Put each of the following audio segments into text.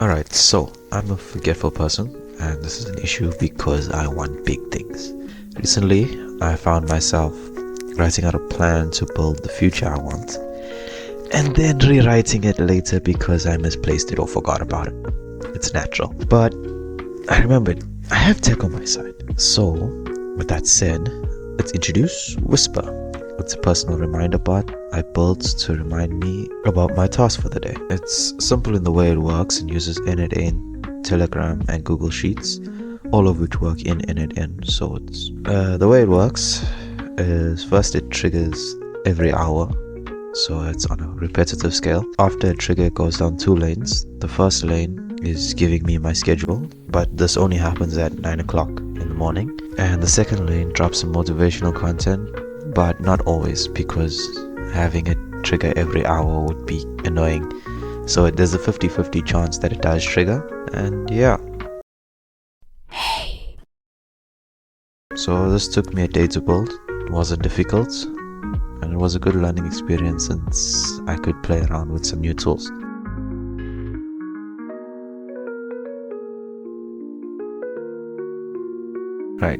Alright, so I'm a forgetful person, and this is an issue because I want big things. Recently, I found myself writing out a plan to build the future I want, and then rewriting it later because I misplaced it or forgot about it. It's natural. But I remembered I have tech on my side. So, with that said, let's introduce Whisper. It's a personal reminder bot I built to remind me about my task for the day. It's simple in the way it works and uses n8n, Telegram, and Google Sheets, all of which work in n8n. So it's the way it works is first it triggers every hour, so it's on a repetitive scale. After a trigger, it goes down 2 lanes. The first lane is giving me my schedule, but this only happens at 9 o'clock in the morning. And the second lane drops some motivational content, but not always, because having it trigger every hour would be annoying. So there's a 50-50 chance that it does trigger, and yeah. So this took me a day to build. It wasn't difficult, and it was a good learning experience since I could play around with some new tools. Right,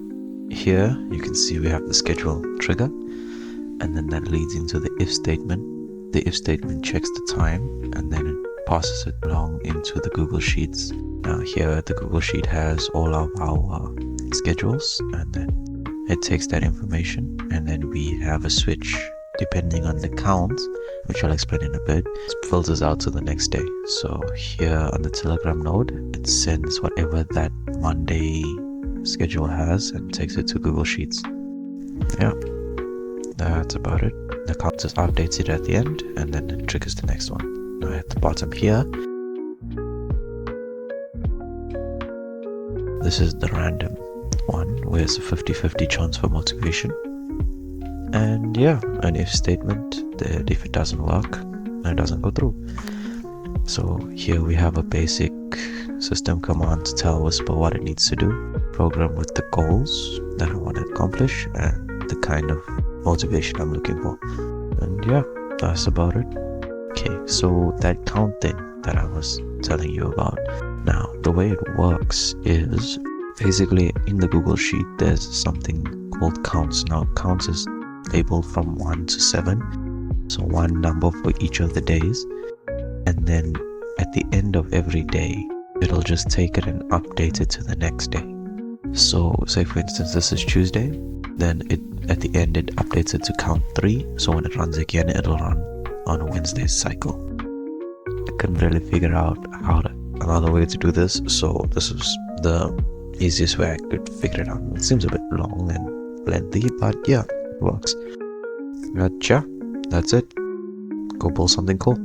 here you can see we have the schedule trigger, and then that leads into the if statement. The if statement checks the time, and then it passes it along into the Google Sheets. Now here the Google Sheet has all of our schedules, and then it takes that information, and then we have a switch depending on the count, which I'll explain in a bit. It filters out to the next day. So here on the Telegram node, it sends whatever that Monday schedule has and takes it to Google Sheets. Yeah, that's about it. The count just updates it at the end, and then it triggers the next one. Now at the bottom here, this is the random one where it's a 50-50 chance for motivation. And yeah, an if statement that if it doesn't work, it doesn't go through. So here we have a basic system command to tell Whisper what it needs to do, program with the goals that I want to accomplish, and the kind of motivation I'm looking for. And yeah, that's about it. Okay, so that count thing that I was telling you about. Now, the way it works is basically in the Google Sheet, there's something called counts. Now, counts is labeled from 1 to 7, so one number for each of the days, and then at the end of every day, it'll just take it and update it to the next day. So say for instance this is Tuesday, then at the end it updates it to count 3, so when it runs again, it'll run on a Wednesday's cycle. I couldn't really figure out another way to do this, so this was the easiest way I could figure it out. It seems a bit long and lengthy, but yeah, it works. But yeah, that's it. Go build something cool.